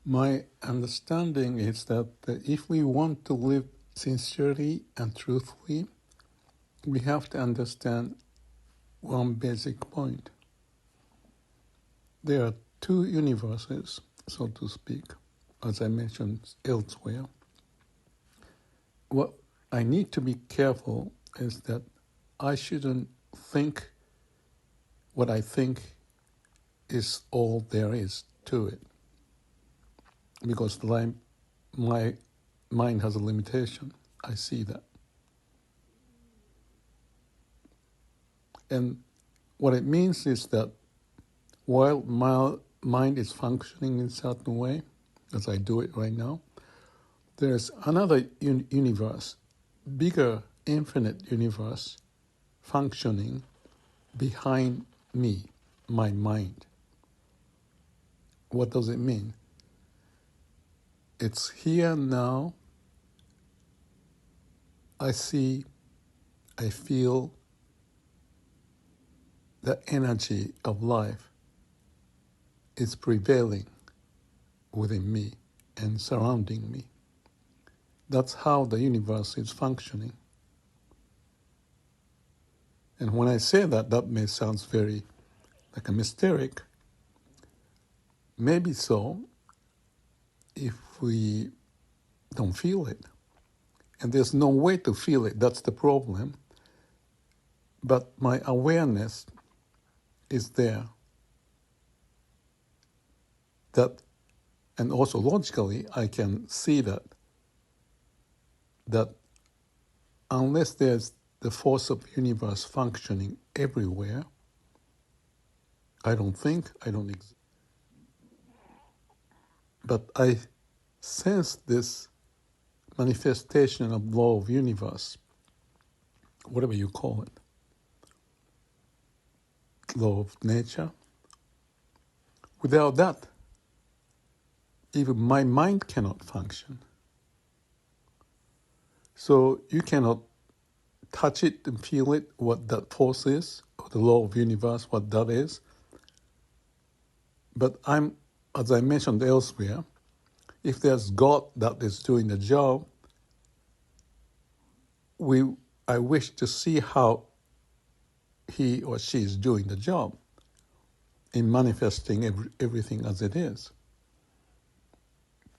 My understanding is that if we want to live sincerely and truthfully, we have to understand one basic point. There are two universes, so to speak, as I mentioned elsewhere. What I need to be careful is that I shouldn't think what I think is all there is to it, because my mind has a limitation. I see that. And what it means is that while my mind is functioning in a certain way, as I do it right now, there's another universe, bigger, infinite universe, functioning behind me, my mind. What does it mean? It's here now. I see, I feel the energy of life is prevailing within me and surrounding me. That's how the universe is functioning. And when I say that, that may sound very like a mysteric. Maybe so if we don't feel it. And there's no way to feel it, that's the problem. But my awareness is there. That, and also logically, I can see that unless there's the force of the universe functioning everywhere, I don't think, I don't exist. But I sense this manifestation of law of universe, whatever you call it, law of nature. Without that, even my mind cannot function. So you cannot touch it and feel it, what that force is, or the law of universe, what that is. But as I mentioned elsewhere, if there's God that is doing the job, I wish to see how he or she is doing the job in manifesting everything as it is.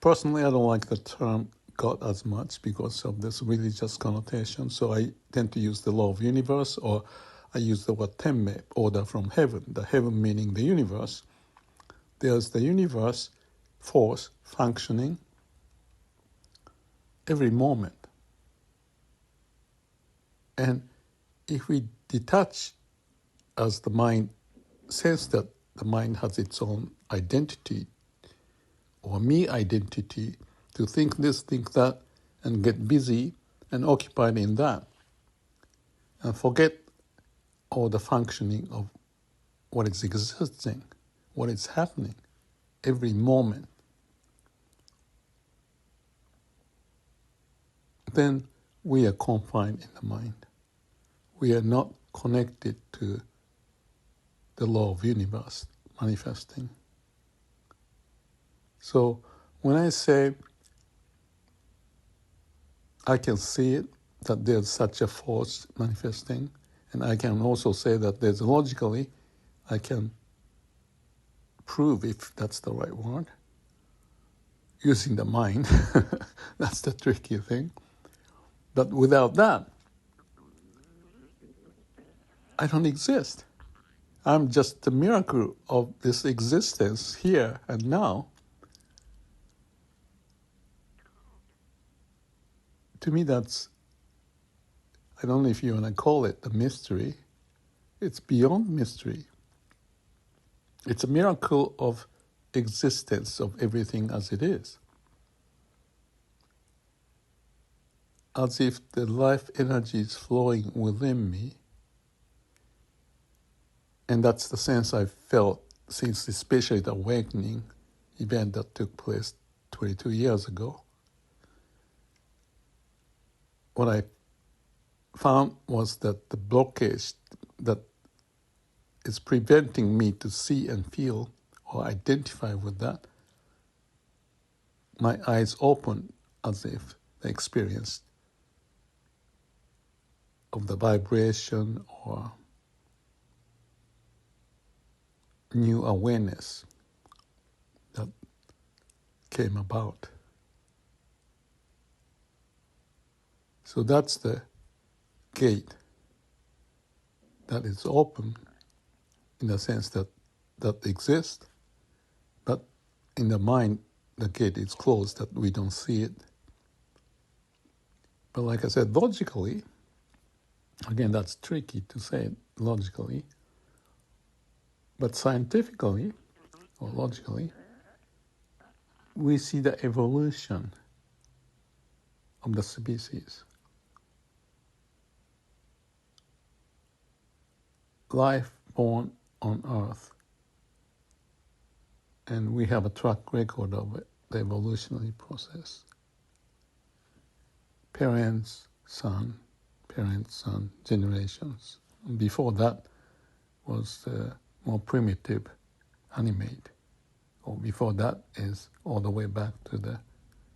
Personally, I don't like the term God as much because of this religious connotation, so I tend to use the law of universe, or I use the word temme, order from heaven, the heaven meaning the universe. There's the universe force functioning every moment. And if we detach, as the mind says that the mind has its own identity, or me identity, to think this, think that, and get busy and occupied in that, and forget all the functioning of what is existing, what is happening every moment, then we are confined in the mind. We are not connected to the law of universe manifesting. So when I say I can see it, that there's such a force manifesting, and I can also say that there's logically, I can prove, if that's the right word, using the mind. That's the tricky thing. But without that, I don't exist. I'm just the miracle of this existence here and now. To me, that's, I don't know if you want to call it a mystery. It's beyond mystery. It's a miracle of existence of everything as it is. As if the life energy is flowing within me. And that's the sense I've felt since especially the awakening event that took place 22 years ago. What I found was that the blockage that is preventing me to see and feel or identify with that my eyes open as if the experience of the vibration or new awareness that came about. So that's the gate that is open in the sense that exists, but in the mind, the gate is closed, that we don't see it. But like I said, logically, again, that's tricky to say it logically, but scientifically or logically, we see the evolution of the species. Life born on Earth, and we have a track record of it, the evolutionary process. Parents, son, generations. And before that was more primitive animate, or before that is all the way back to the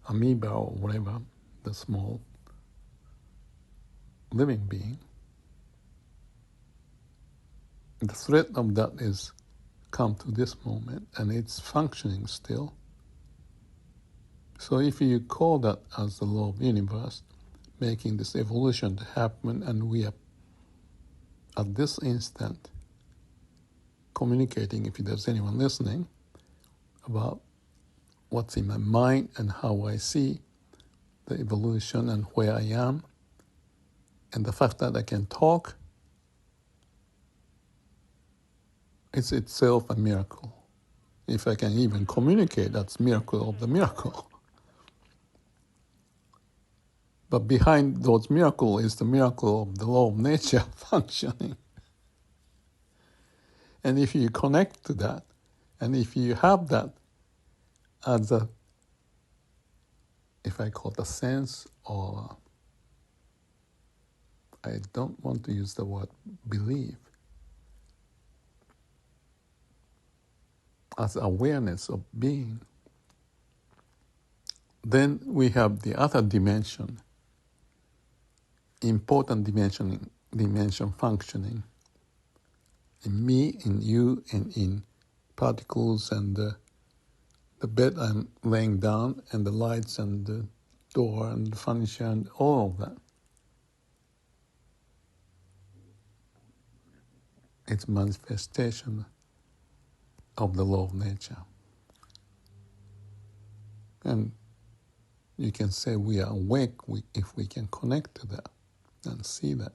amoeba or whatever, the small living being. The threat of that is come to this moment, and it's functioning still. So if you call that as the law of the universe, making this evolution to happen, and we are at this instant communicating, if there's anyone listening, about what's in my mind and how I see the evolution and where I am, and the fact that I can talk, it's itself a miracle. If I can even communicate, that's miracle of the miracle. But behind those miracles is the miracle of the law of nature functioning. And if you connect to that, and if you have that as a, if I call it a sense, or I don't want to use the word belief, as awareness of being, then we have the other dimension, important dimension functioning in me, in you, and in particles, and the bed I'm laying down, and the lights, and the door, and the furniture, and all of that. It's manifestation of the law of nature. And you can say we are awake if we can connect to that and see that.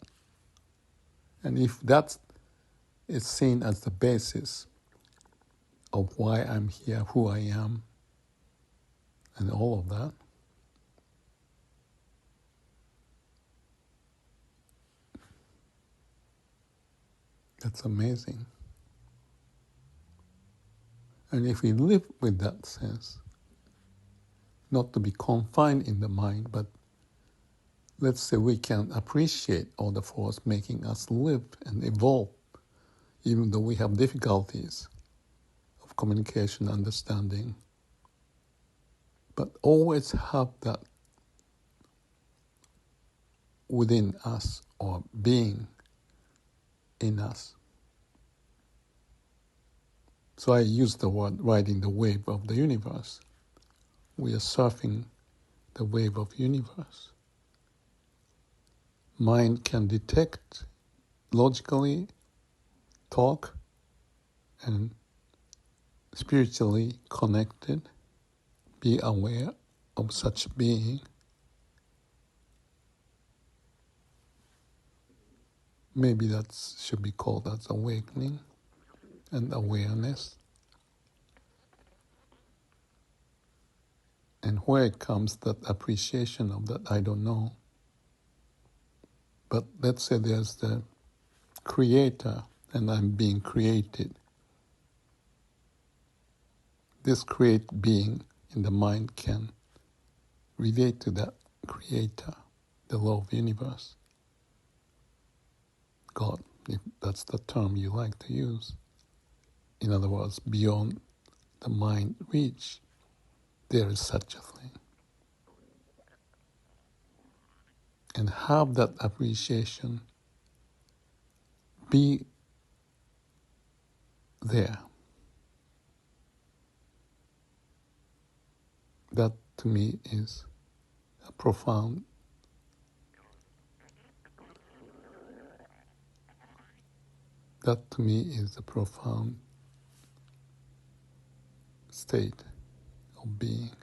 And if that is seen as the basis of why I'm here, who I am, and all of that, that's amazing. And if we live with that sense, not to be confined in the mind, but let's say we can appreciate all the force making us live and evolve, even though we have difficulties of communication, understanding, but always have that within us, or being in us. So I use the word riding the wave of the universe. We are surfing the wave of universe. Mind can detect, logically talk, and spiritually connected, be aware of such being. Maybe that should be called as awakening and awareness. And where it comes, that appreciation of that, I don't know. But let's say there's the creator and I'm being created. This create being in the mind can relate to that creator, the law of the universe, God, if that's the term you like to use. In other words, beyond the mind reach. there is such a thing. And have that appreciation be there. That to me is a profound state of being.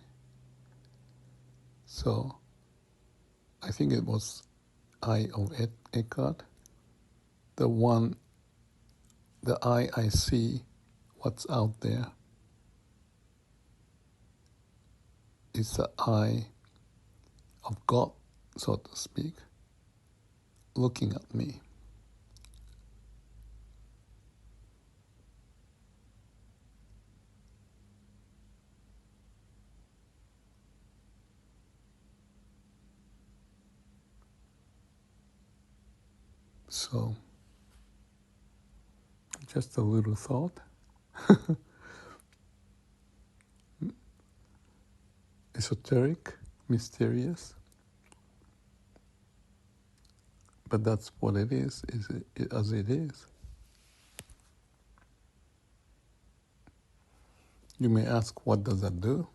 So I think it was I of Eckhart, the eye I see what's out there is the eye of God, so to speak, looking at me. So just a little thought. Esoteric, mysterious, but that's what it is as it is. You may ask, what does that do?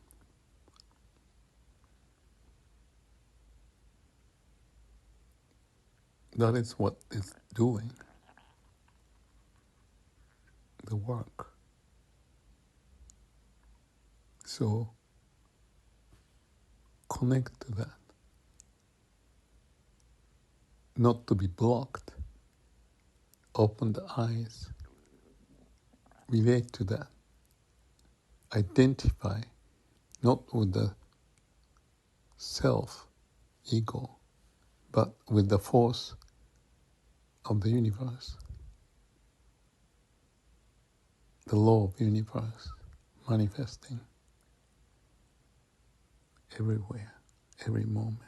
That is what it's doing, the work. So connect to that, not to be blocked. Open the eyes, relate to that, identify not with the self, ego, but with the force of the universe, the law of the universe manifesting everywhere, every moment.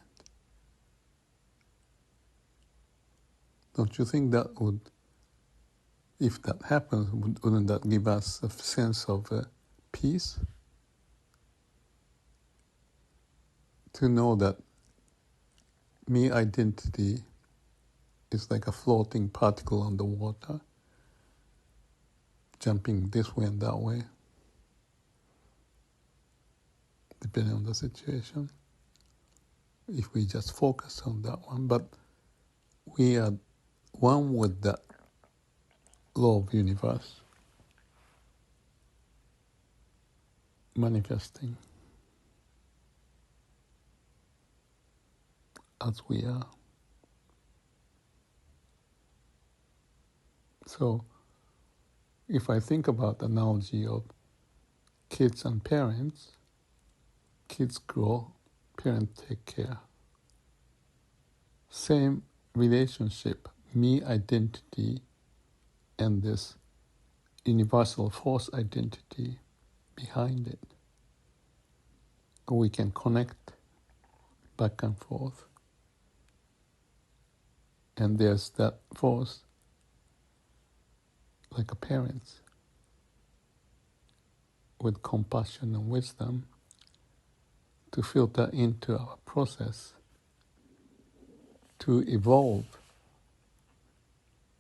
Don't you think that would, if that happens, wouldn't that give us a sense of peace? To know that me identity is like a floating particle on the water, jumping this way and that way, depending on the situation. If we just focus on that one, but we are one with that law of universe manifesting as we are. So if I think about the analogy of kids and parents, kids grow, parents take care. Same relationship, me identity and this universal force identity behind it. We can connect back and forth. And there's that force like a parent with compassion and wisdom to filter into our process to evolve,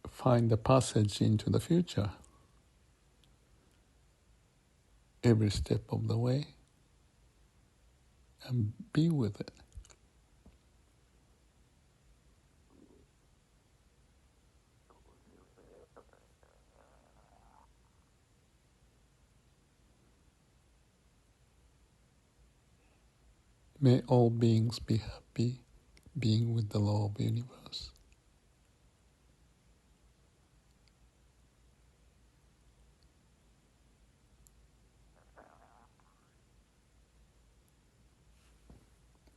find the passage into the future every step of the way and be with it. May all beings be happy being with the law of the universe.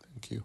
Thank you.